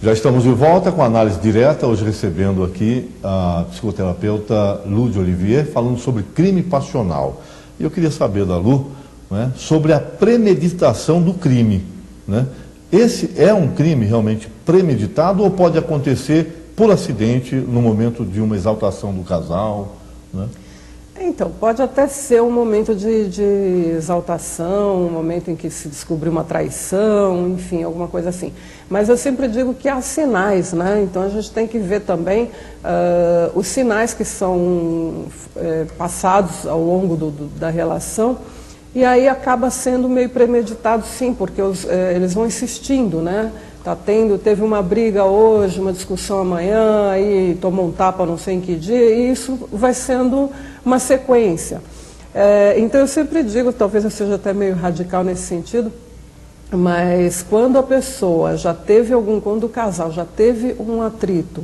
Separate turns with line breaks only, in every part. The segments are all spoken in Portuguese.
Já estamos de volta com a análise direta, hoje recebendo aqui a psicoterapeuta Lu de Olivier, falando sobre crime passional. E eu queria saber da Lu, né, sobre a premeditação do crime. Né? Esse é um crime realmente premeditado ou pode acontecer por acidente no momento de uma exaltação do casal? Né?
Então, pode até ser um momento de exaltação, um momento em que se descobriu uma traição, enfim, alguma coisa assim. Mas eu sempre digo que há sinais, né? Então a gente tem que ver também os sinais que são passados ao longo da relação, e aí acaba sendo meio premeditado, sim, porque eles vão insistindo, né? Teve uma briga hoje, uma discussão amanhã, aí tomou um tapa não sei em que dia, e isso vai sendo uma sequência. Então eu sempre digo, talvez eu seja até meio radical nesse sentido, mas quando a pessoa quando o casal já teve um atrito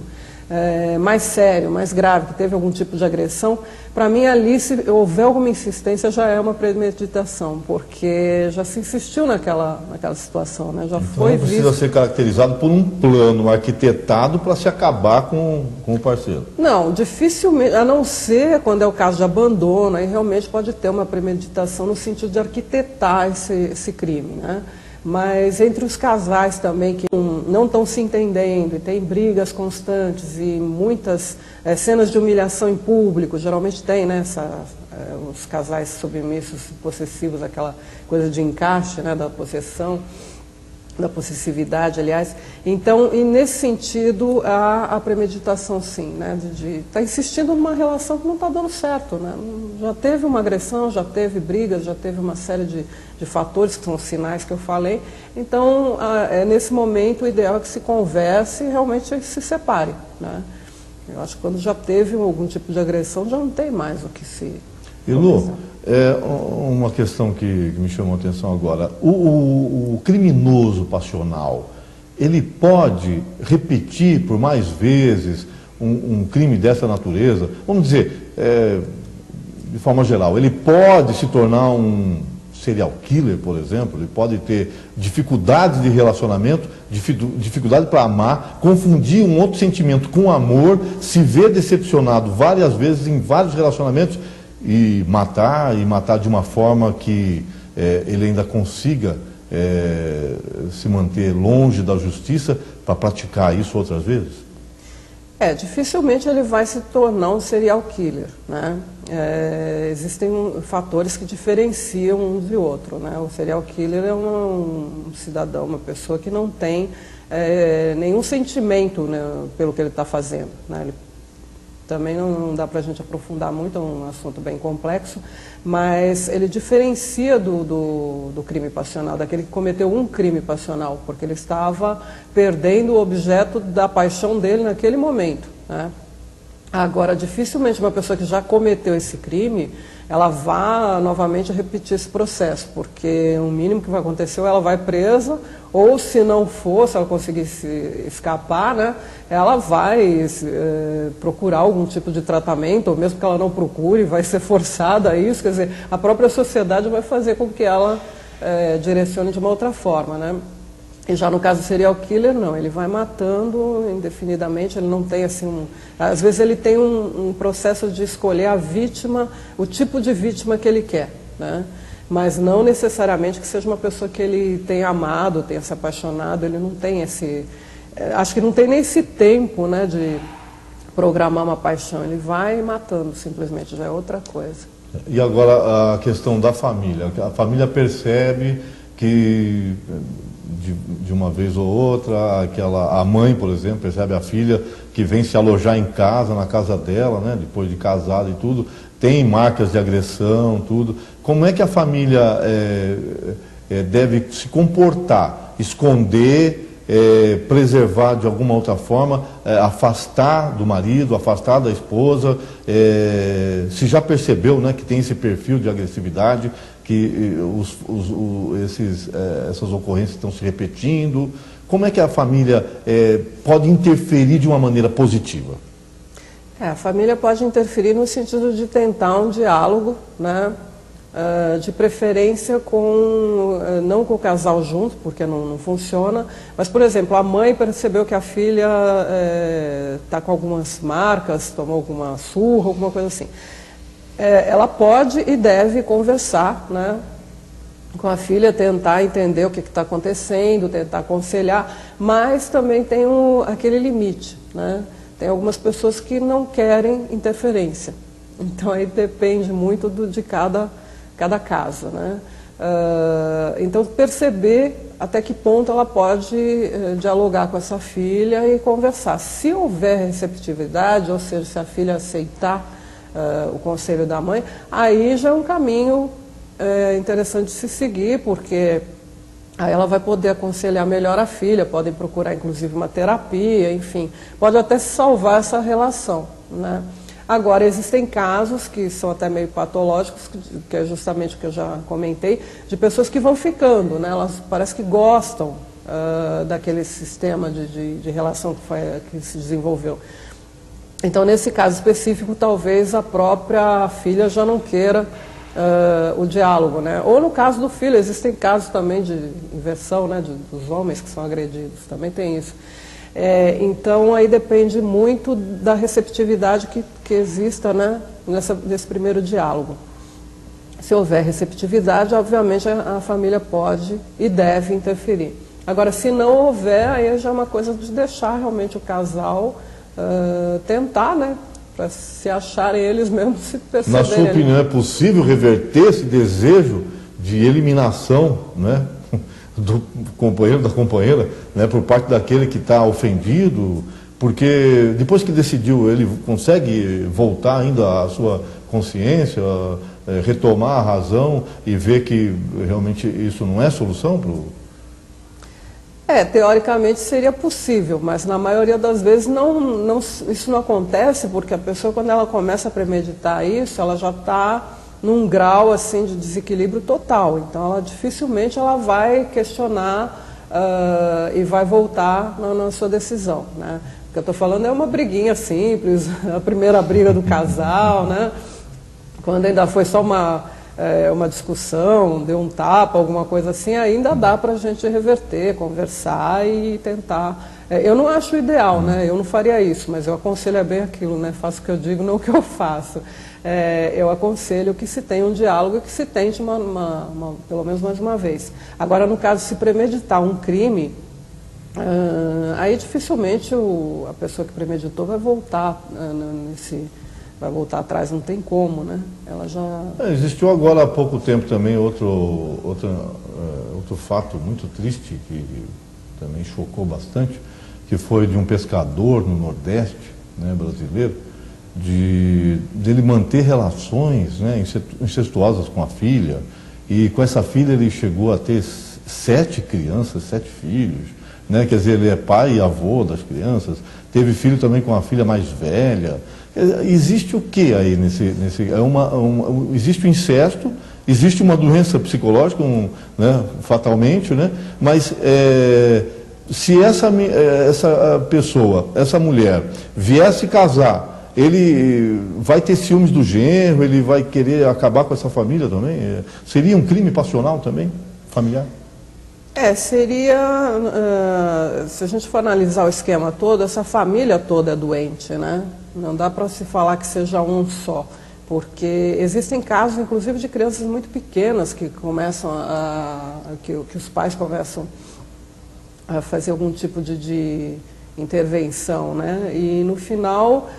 mais sério, mais grave, que teve algum tipo de agressão, para mim ali, se houver alguma insistência, já é uma premeditação, porque já se insistiu naquela situação, né? Já
então
foi
não precisa ser caracterizado por um plano arquitetado para se acabar com o parceiro.
Não, dificilmente, a não ser quando é o caso de abandono, aí realmente pode ter uma premeditação no sentido de arquitetar esse crime, né? Mas entre os casais também que não estão se entendendo e tem brigas constantes e muitas cenas de humilhação em público, geralmente tem, né, os casais submissos, possessivos, aquela coisa de encaixe, né, da possessão, da possessividade, aliás. Então, e nesse sentido, a premeditação, sim, né, de estar insistindo numa relação que não está dando certo, né? Já teve uma agressão, já teve brigas, já teve uma série de fatores, que são os sinais que eu falei. Então, nesse momento, o ideal é que se converse e realmente se separe, né? Eu acho que quando já teve algum tipo de agressão, já não tem mais o que se...
E Lu, uma questão que me chamou a atenção agora, o criminoso passional, ele pode repetir por mais vezes um crime dessa natureza? Vamos dizer, de forma geral, ele pode se tornar um serial killer, por exemplo, ele pode ter dificuldades de relacionamento, dificuldade para amar, confundir um outro sentimento com amor, se ver decepcionado várias vezes em vários relacionamentos, e matar de uma forma que ele ainda consiga se manter longe da justiça para praticar isso outras vezes?
Dificilmente ele vai se tornar um serial killer, né? Existem fatores que diferenciam um de outro, né? O serial killer é um cidadão, uma pessoa que não tem nenhum sentimento, né, pelo que ele está fazendo, né? Ele também não dá para a gente aprofundar muito, é um assunto bem complexo, mas ele diferencia do crime passional, daquele que cometeu um crime passional, porque ele estava perdendo o objeto da paixão dele naquele momento, né? Agora, dificilmente uma pessoa que já cometeu esse crime, ela vá novamente repetir esse processo, porque o mínimo que vai acontecer, ou ela vai presa, ou se não for, se ela conseguir se escapar, né, ela vai procurar algum tipo de tratamento, ou mesmo que ela não procure, vai ser forçada a isso, quer dizer, a própria sociedade vai fazer com que ela direcione de uma outra forma, né? E já no caso do serial killer, não, ele vai matando indefinidamente, ele não tem assim às vezes ele tem um processo de escolher a vítima, o tipo de vítima que ele quer, né? Mas não necessariamente que seja uma pessoa que ele tenha amado, tenha se apaixonado, ele não tem acho que não tem nem esse tempo, né, de programar uma paixão, ele vai matando simplesmente, já é outra coisa.
E agora a questão da família, a família percebe que de uma vez ou outra, a mãe, por exemplo, percebe a filha que vem se alojar em casa, na casa dela, né, depois de casada e tudo, tem marcas de agressão, tudo. Como é que a família deve se comportar? Esconder, preservar de alguma outra forma, afastar do marido, afastar da esposa, se já percebeu, né, que tem esse perfil de agressividade, que essas ocorrências estão se repetindo? Como é que a família pode interferir de uma maneira positiva?
A família pode interferir no sentido de tentar um diálogo, né, de preferência não com o casal junto, porque não funciona, mas, por exemplo, a mãe percebeu que a filha está com algumas marcas, tomou alguma surra, alguma coisa assim. Ela pode e deve conversar, né, com a filha, tentar entender o que está acontecendo, tentar aconselhar, mas também tem aquele limite, né? Tem algumas pessoas que não querem interferência, então aí depende muito de cada caso, né? Então perceber até que ponto ela pode dialogar com essa filha e conversar. Se houver receptividade, ou seja, se a filha aceitar o conselho da mãe, aí já é um caminho interessante de se seguir, porque aí ela vai poder aconselhar melhor a filha, podem procurar inclusive uma terapia, enfim, pode até salvar essa relação, né? Agora, existem casos que são até meio patológicos, que é justamente o que eu já comentei, de pessoas que vão ficando, né? Elas parece que gostam daquele sistema de relação que se desenvolveu. Então, nesse caso específico, talvez a própria filha já não queira o diálogo, né? Ou no caso do filho, existem casos também de inversão, né? Dos homens que são agredidos, também tem isso. Então, aí depende muito da receptividade que exista, né, nesse primeiro diálogo. Se houver receptividade, obviamente a família pode e deve interferir. Agora, se não houver, aí já é uma coisa de deixar realmente o casal tentar, né, para se acharem eles mesmos, se perceberem.
Na sua opinião, é possível reverter esse desejo de eliminação, né, do companheiro, da companheira, né, por parte daquele que está ofendido? Porque depois que decidiu, ele consegue voltar ainda à sua consciência, retomar a razão e ver que realmente isso não é solução para o...
Teoricamente seria possível, mas na maioria das vezes isso não acontece, porque a pessoa, quando ela começa a premeditar isso, ela já está num grau assim de desequilíbrio total. Então, dificilmente ela vai questionar e vai voltar na sua decisão, né? O que eu estou falando é uma briguinha simples, a primeira briga do casal, né? Quando ainda foi só uma discussão, deu um tapa, alguma coisa assim, ainda dá para a gente reverter, conversar e tentar. Eu não acho ideal, né? Eu não faria isso, mas eu aconselho bem aquilo, né? Faço o que eu digo, não o que eu faço. Eu aconselho que se tenha um diálogo e que se tente pelo menos mais uma vez. Agora, no caso, se premeditar um crime, aí dificilmente a pessoa que premeditou vai voltar vai voltar atrás, não tem como, né? Ela já...
Existiu agora há pouco tempo também outro fato muito triste, que também chocou bastante, que foi de um pescador no Nordeste, né, brasileiro, dele manter relações, né, incestuosas com a filha, e com essa filha ele chegou a ter 7 crianças, 7 filhos, né? Quer dizer, ele é pai e avô das crianças, teve filho também com a filha mais velha. Existe o que aí existe o incesto, existe uma doença psicológica, né, fatalmente, né? Mas se essa pessoa, essa mulher, viesse casar, ele vai ter ciúmes do genro, ele vai querer acabar com essa família também? Seria um crime passional também, familiar?
Seria, se a gente for analisar o esquema todo, essa família toda é doente, né? Não dá para se falar que seja um só, porque existem casos, inclusive, de crianças muito pequenas que começam que os pais começam a fazer algum tipo de intervenção, né? E no final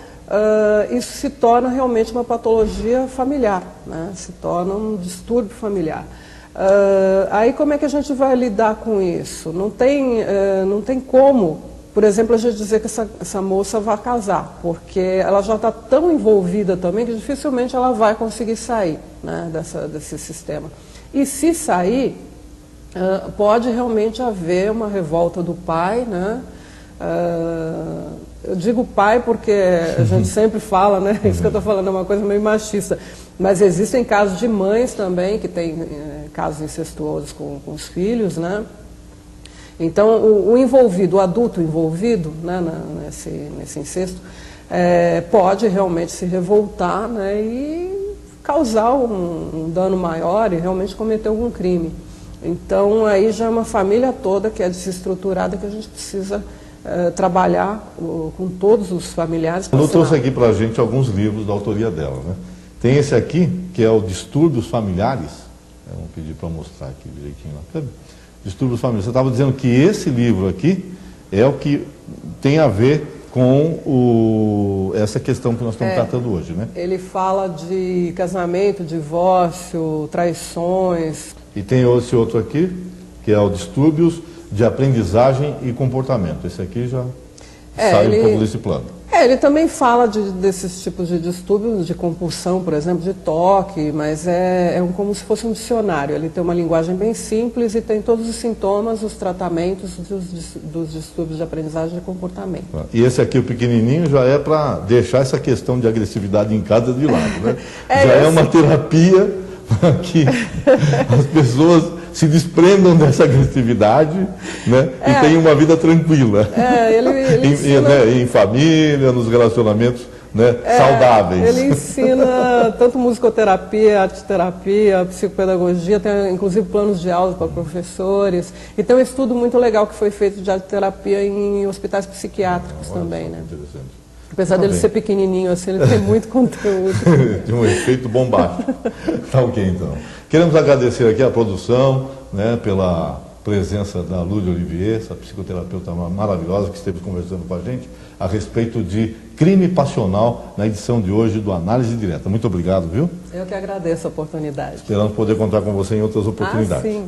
isso se torna realmente uma patologia familiar, né? Se torna um distúrbio familiar. Aí como é que a gente vai lidar com isso? Não tem como, por exemplo, a gente dizer que essa moça vai casar, porque ela já está tão envolvida também que dificilmente ela vai conseguir sair, né, desse sistema. E se sair, pode realmente haver uma revolta do pai, né? Eu digo pai porque a gente sempre fala, né? Isso que eu estou falando é uma coisa meio machista. Mas existem casos de mães também que têm casos incestuosos com os filhos, né? Então, o adulto envolvido, né, nesse incesto, pode realmente se revoltar, né, e causar um dano maior e realmente cometer algum crime. Então, aí já é uma família toda que é desestruturada que a gente precisa trabalhar com todos os familiares.
Eu trouxe aqui para a gente alguns livros da autoria dela, né? Tem esse aqui, que é o Distúrbios Familiares. Vamos pedir para mostrar aqui direitinho lá. Distúrbios Familiares. Você estava dizendo que esse livro aqui é o que tem a ver com essa questão que nós estamos tratando hoje, né?
Ele fala de casamento, divórcio, traições.
E tem esse outro aqui, que é o Distúrbios de Aprendizagem e Comportamento. Esse aqui já sai um pouco desse plano.
Ele também fala desses tipos de distúrbios, de compulsão, por exemplo, de toque, mas como se fosse um dicionário. Ele tem uma linguagem bem simples e tem todos os sintomas, os tratamentos dos distúrbios de aprendizagem e comportamento.
E esse aqui, o pequenininho, já é para deixar essa questão de agressividade em casa de lado, né? Já é uma terapia para que as pessoas se desprendam dessa agressividade, né? E tenham uma vida tranquila.
Ele ensina...
em família, nos relacionamentos, né? Saudáveis.
Ele ensina tanto musicoterapia, arteterapia, psicopedagogia, tem inclusive planos de aula para professores. E tem um estudo muito legal que foi feito de arteterapia em hospitais psiquiátricos também, né?
Interessante.
Apesar dele ser pequenininho assim, ele tem muito conteúdo.
De um efeito bombástico. Tá ok, então. Queremos agradecer aqui a produção, né, pela presença da Lúlia Olivier, essa psicoterapeuta maravilhosa que esteve conversando com a gente a respeito de crime passional na edição de hoje do Análise Direta. Muito obrigado, viu?
Eu que agradeço a oportunidade.
Esperamos poder contar com você em outras oportunidades.
Sim.